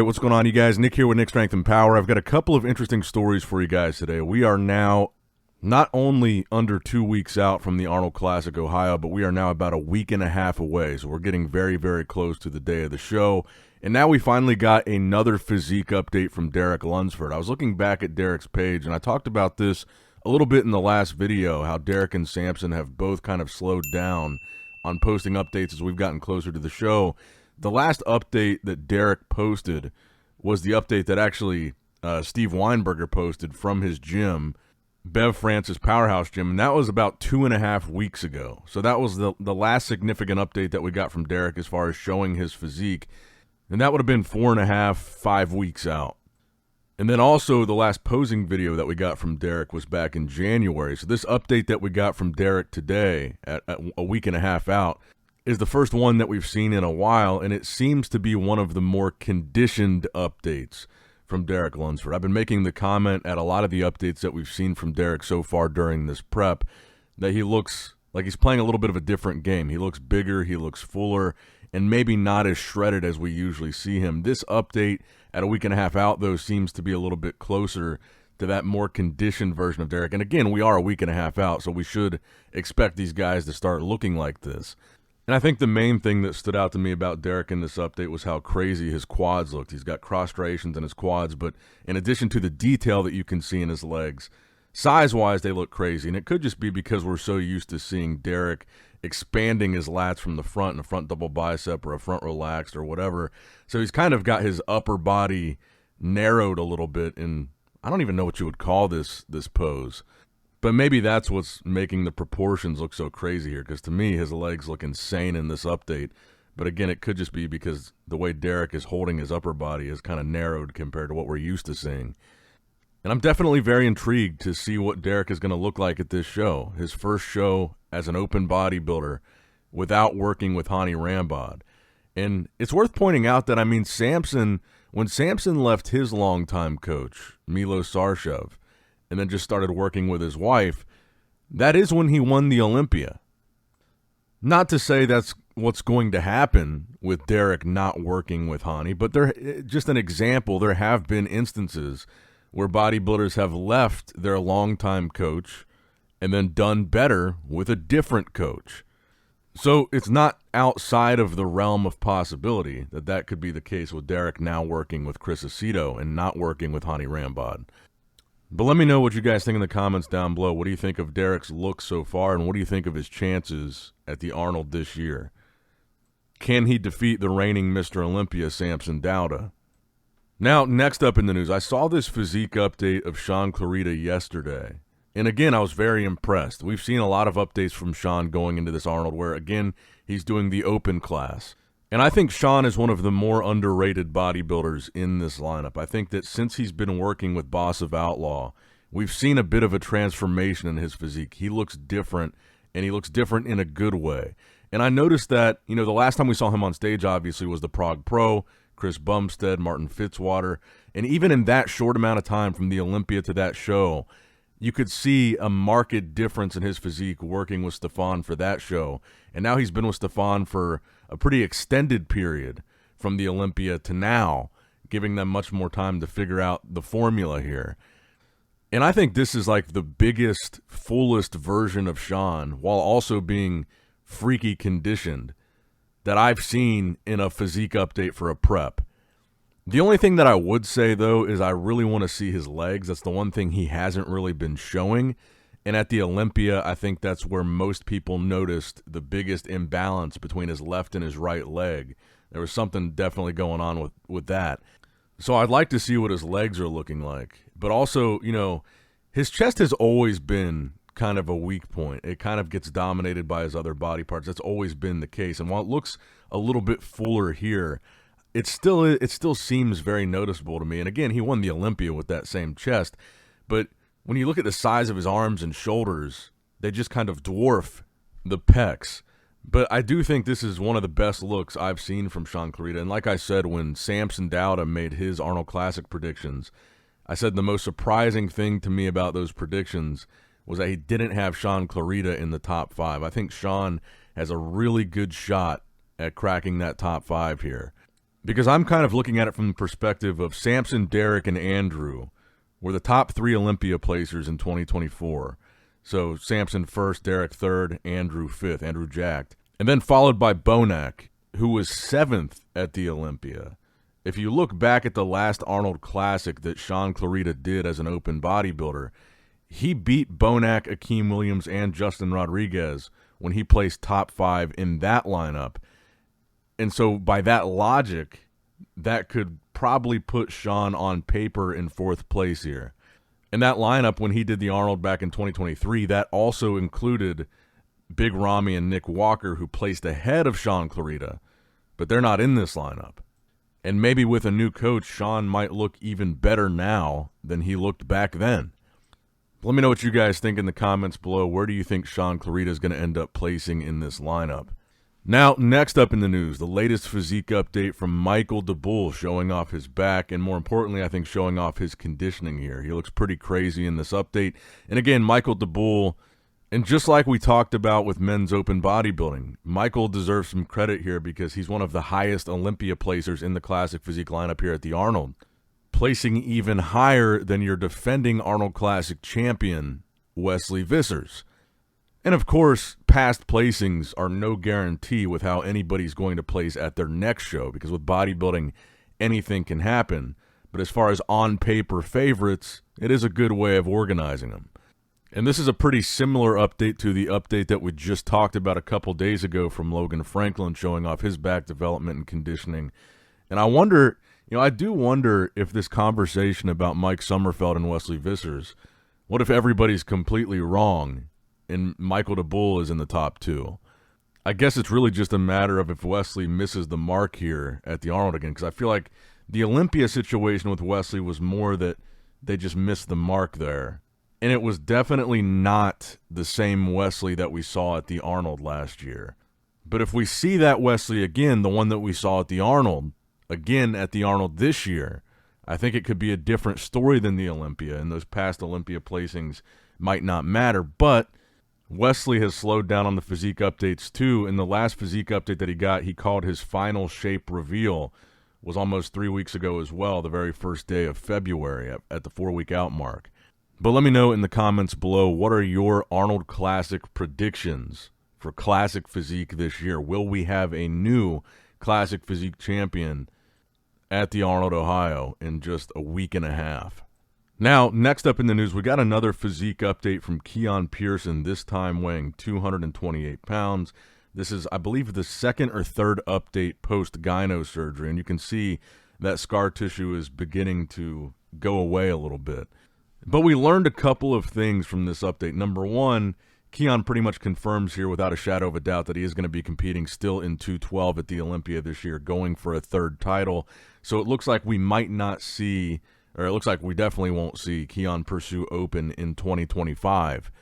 what's going on, you guys? Nick here with Nick Strength and Power. I've got a couple of interesting stories for you guys today. We are now not only under 2 weeks out from the Arnold Classic Ohio, but we are now about a week and a half away. So we're getting very, very close to the day of the show. And now we finally got another physique update from Derek Lunsford. I was looking back at Derek's page, and I talked about this a little bit in the last video, how Derek and Samson have both kind of slowed down on posting updates as we've gotten closer to the show. The last update that Derek posted was the update that actually Steve Weinberger posted from his gym, Bev Francis Powerhouse Gym, and that was about 2.5 weeks ago. So that was the last significant update that we got from Derek as far as showing his physique, and that would have been 4.5, 5 weeks out. And then also the last posing video that we got from Derek was back in January. So this update that we got from Derek today at a week and a half out is the first one that we've seen in a while, and it seems to be one of the more conditioned updates from Derek Lunsford. I've been making the comment at a lot of the updates that we've seen from Derek so far during this prep that he looks like he's playing a little bit of a different game. He looks bigger, he looks fuller, and maybe not as shredded as we usually see him. This update at a week and a half out, though, seems to be a little bit closer to that more conditioned version of Derek. And again, we are a week and a half out, so we should expect these guys to start looking like this. And I think the main thing that stood out to me about Derek in this update was how crazy his quads looked. He's got cross striations in his quads, but in addition to the detail that you can see in his legs, size-wise, they look crazy. And it could just be because we're so used to seeing Derek expanding his lats from the front in a front double bicep or a front relaxed or whatever. So he's kind of got his upper body narrowed a little bit, and I don't even know what you would call this pose. But maybe that's what's making the proportions look so crazy here, because to me, his legs look insane in this update. But again, it could just be because the way Derek is holding his upper body is kind of narrowed compared to what we're used to seeing. And I'm definitely very intrigued to see what Derek is going to look like at this show, his first show as an open bodybuilder without working with Hani Rambod. And it's worth pointing out that, I mean, when Samson left his longtime coach, Milo Sarshev, and then just started working with his wife, that is when he won the Olympia. Not to say that's what's going to happen with Derek not working with Hani, but just an example, there have been instances where bodybuilders have left their longtime coach and then done better with a different coach. So it's not outside of the realm of possibility that could be the case with Derek now working with Chris Aceto and not working with Hani Rambod. But let me know what you guys think in the comments down below. What do you think of Derek's look so far, and what do you think of his chances at the Arnold this year? Can he defeat the reigning Mr. Olympia, Samson Dauda? Now, next up in the news, I saw this physique update of Shaun Clarida yesterday. And again, I was very impressed. We've seen a lot of updates from Shaun going into this Arnold where, again, he's doing the open class. And I think Shaun is one of the more underrated bodybuilders in this lineup. I think that since he's been working with Boss of Outlaw, we've seen a bit of a transformation in his physique. He looks different, and he looks different in a good way. And I noticed that, the last time we saw him on stage, obviously, was the Prague Pro, Chris Bumstead, Martin Fitzwater. And even in that short amount of time from the Olympia to that show, you could see a marked difference in his physique working with Stefan for that show. And now he's been with Stefan for a pretty extended period from the Olympia to now, giving them much more time to figure out the formula here. And I think this is like the biggest, fullest version of Shaun, while also being freaky conditioned, that I've seen in a physique update for a prep. The only thing that I would say, though, is I really want to see his legs. That's the one thing he hasn't really been showing. And at the Olympia, I think that's where most people noticed the biggest imbalance between his left and his right leg. There was something definitely going on with that. So I'd like to see what his legs are looking like. But also, his chest has always been kind of a weak point. It kind of gets dominated by his other body parts. That's always been the case. And while it looks a little bit fuller here, it still seems very noticeable to me. And again, he won the Olympia with that same chest. But when you look at the size of his arms and shoulders, they just kind of dwarf the pecs. But I do think this is one of the best looks I've seen from Shaun Clarida. And like I said, when Samson Dauda made his Arnold Classic predictions, I said the most surprising thing to me about those predictions was that he didn't have Shaun Clarida in the top 5. I think Shaun has a really good shot at cracking that top 5 here. Because I'm kind of looking at it from the perspective of Samson, Derek, and Andrew were the top 3 Olympia placers in 2024. So Samson first, Derek third, Andrew fifth, Andrew jacked. And then followed by Bonak, who was 7th at the Olympia. If you look back at the last Arnold Classic that Shaun Clarida did as an open bodybuilder, he beat Bonak, Akim Williams, and Justin Rodriguez when he placed top 5 in that lineup. And so by that logic, that could probably put Shaun on paper in 4th place here. And that lineup, when he did the Arnold back in 2023, that also included Big Ramy and Nick Walker, who placed ahead of Shaun Clarida, but they're not in this lineup. And maybe with a new coach, Shaun might look even better now than he looked back then. Let me know what you guys think in the comments below. Where do you think Shaun Clarida is going to end up placing in this lineup? Now, next up in the news, the latest physique update from Michael DaBoul showing off his back, and more importantly, I think showing off his conditioning here. He looks pretty crazy in this update. And again, Michael DaBoul, and just like we talked about with men's open bodybuilding, Michael deserves some credit here because he's one of the highest Olympia placers in the classic physique lineup here at the Arnold, placing even higher than your defending Arnold Classic champion, Wesley Vissers. And of course, past placings are no guarantee with how anybody's going to place at their next show, because with bodybuilding, anything can happen. But as far as on-paper favorites, it is a good way of organizing them. And this is a pretty similar update to the update that we just talked about a couple days ago from Logan Franklin showing off his back development and conditioning. And I wonder, I do wonder if this conversation about Mike Sommerfeld and Wesley Vissers, what if everybody's completely wrong and Michael DaBoul is in the top 2? I guess it's really just a matter of if Wesley misses the mark here at the Arnold again, because I feel like the Olympia situation with Wesley was more that they just missed the mark there. And it was definitely not the same Wesley that we saw at the Arnold last year. But if we see that Wesley again, the one that we saw at the Arnold, again at the Arnold this year, I think it could be a different story than the Olympia, and those past Olympia placings might not matter. But Wesley has slowed down on the physique updates too. In the last physique update that he got, he called his final shape reveal, was almost 3 weeks ago as well, the very first day of February at the 4-week out mark. But let me know in the comments below, what are your Arnold Classic predictions for Classic Physique this year? Will we have a new Classic Physique champion at the Arnold, Ohio in just a week and a half? Now, next up in the news, we got another physique update from Keone Pearson, this time weighing 228 pounds. This is, I believe, the 2nd or 3rd update post-gyno surgery, and you can see that scar tissue is beginning to go away a little bit. But we learned a couple of things from this update. Number one, Keone pretty much confirms here without a shadow of a doubt that he is going to be competing still in 212 at the Olympia this year, going for a 3rd title. So it looks like we might not see, or it looks like we definitely won't see Keone pursue open in 2025.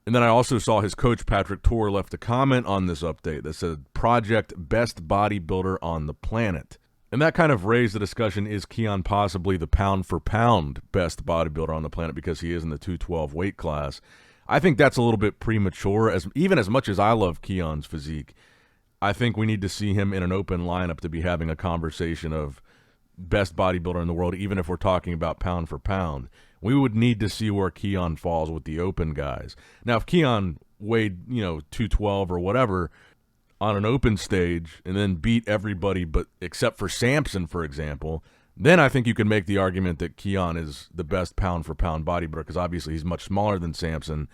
And then I also saw his coach, Patrick Torr, left a comment on this update that said, "Project Best Bodybuilder on the Planet." And that kind of raised the discussion, is Keone possibly the pound-for-pound best bodybuilder on the planet because he is in the 212 weight class? I think that's a little bit premature. Even as much as I love Keone's physique, I think we need to see him in an open lineup to be having a conversation of best bodybuilder in the world, even if we're talking about pound-for-pound. We would need to see where Keone falls with the open guys. Now, if Keone weighed, 212 or whatever on an open stage and then beat everybody but except for Samson, for example, then I think you can make the argument that Keone is the best pound-for-pound bodybuilder because obviously he's much smaller than Samson.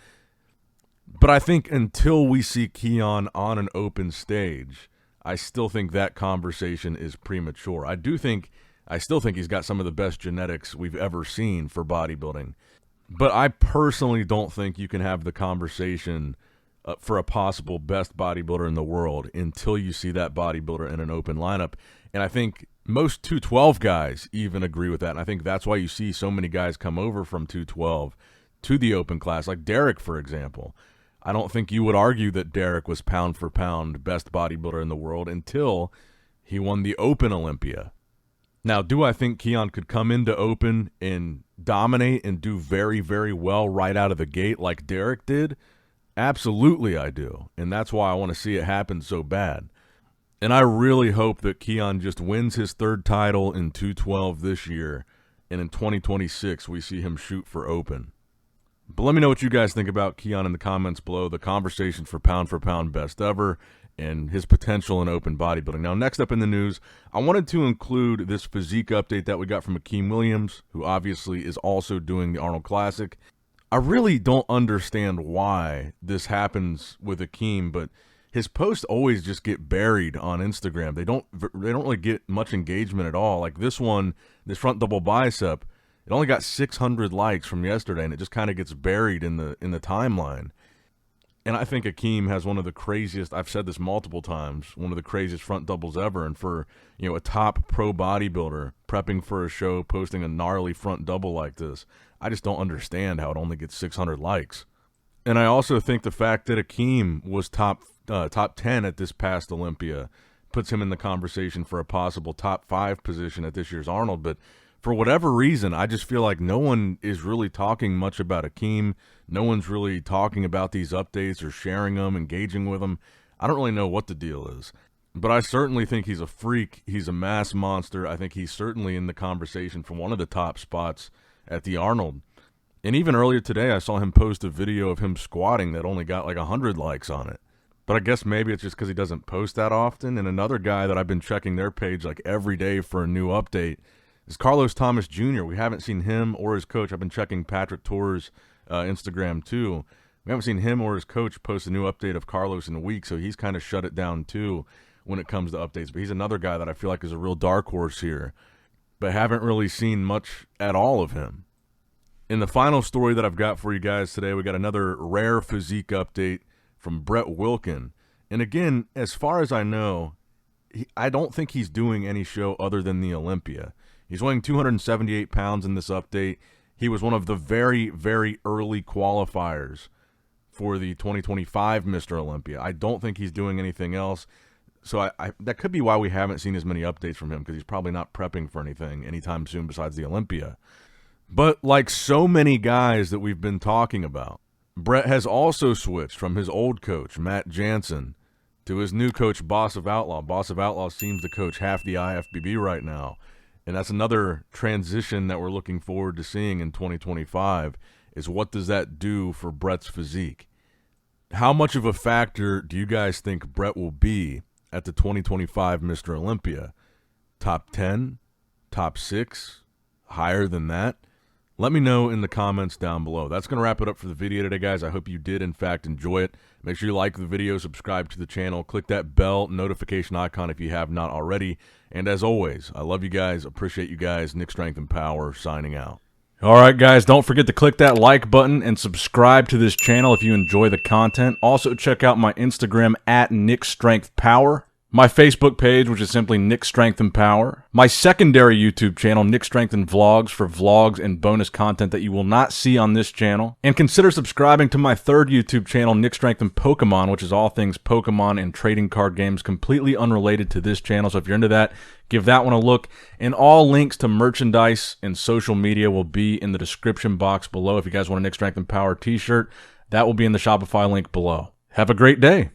But I think until we see Keone on an open stage, I still think that conversation is premature. I still think he's got some of the best genetics we've ever seen for bodybuilding. But I personally don't think you can have the conversation for a possible best bodybuilder in the world until you see that bodybuilder in an open lineup. And I think most 212 guys even agree with that. And I think that's why you see so many guys come over from 212 to the open class, like Derek, for example. I don't think you would argue that Derek was pound for pound best bodybuilder in the world until he won the Open Olympia. Now, do I think Keone could come into open and dominate and do very, very well right out of the gate like Derek did? Absolutely I do, and that's why I want to see it happen so bad. And I really hope that Keone just wins his third title in 212 this year, and in 2026 we see him shoot for open. But let me know what you guys think about Keone in the comments below. The conversation for pound best ever and his potential in open bodybuilding. Now, next up in the news, I wanted to include this physique update that we got from Akim Williams, who obviously is also doing the Arnold Classic. I really don't understand why this happens with Akim, but his posts always just get buried on Instagram. They don't really get much engagement at all. Like this one, this front double bicep, it only got 600 likes from yesterday, and it just kind of gets buried in the timeline. And I think Akim has one of the craziest, I've said this multiple times, one of the craziest front doubles ever. And for, you know, a top pro bodybuilder prepping for a show, posting a gnarly front double like this, I just don't understand how it only gets 600 likes. And I also think the fact that Akim was top 10 at this past Olympia puts him in the conversation for a possible top 5 position at this year's Arnold. But for whatever reason, I just feel like no one is really talking much about Akim. No one's really talking about these updates or sharing them, engaging with them. I don't really know what the deal is. But I certainly think he's a freak. He's a mass monster. I think he's certainly in the conversation for one of the top spots at the Arnold. And even earlier today, I saw him post a video of him squatting that only got like 100 likes on it. But I guess maybe it's just because he doesn't post that often. And another guy that I've been checking their page like every day for a new update is Carlos Thomas Jr. We haven't seen him or his coach. I've been checking Patrick Torres' Instagram too. We haven't seen him or his coach post a new update of Carlos in a week, so he's kind of shut it down too when it comes to updates. But he's another guy that I feel like is a real dark horse here, but haven't really seen much at all of him. In the final story that I've got for you guys today, we got another rare physique update from Brett Wilkin. And again, as far as I know, I don't think he's doing any show other than the Olympia. He's weighing 278 pounds in this update. He was one of the very, very early qualifiers for the 2025 Mr. Olympia. I don't think he's doing anything else. So that could be why we haven't seen as many updates from him, because he's probably not prepping for anything anytime soon besides the Olympia. But like so many guys that we've been talking about, Brett has also switched from his old coach, Matt Jansen, to his new coach, Boss of Outlaw. Boss of Outlaw seems to coach half the IFBB right now. And that's another transition that we're looking forward to seeing in 2025, is what does that do for Brett's physique? How much of a factor do you guys think Brett will be at the 2025 Mr. Olympia? Top 10? Top 6? Higher than that? Let me know in the comments down below. That's going to wrap it up for the video today, guys. I hope you did, in fact, enjoy it. Make sure you like the video, subscribe to the channel, click that bell notification icon if you have not already. And as always, I love you guys, appreciate you guys. Nick Strength and Power signing out. All right, guys, don't forget to click that like button and subscribe to this channel if you enjoy the content. Also, check out my Instagram at Nick Strength Power. My Facebook page, which is simply Nick Strength and Power. My secondary YouTube channel, Nick Strength and Vlogs, for vlogs and bonus content that you will not see on this channel. And consider subscribing to my third YouTube channel, Nick Strength and Pokemon, which is all things Pokemon and trading card games, completely unrelated to this channel. So if you're into that, give that one a look. And all links to merchandise and social media will be in the description box below. If you guys want a Nick Strength and Power t-shirt, that will be in the Shopify link below. Have a great day.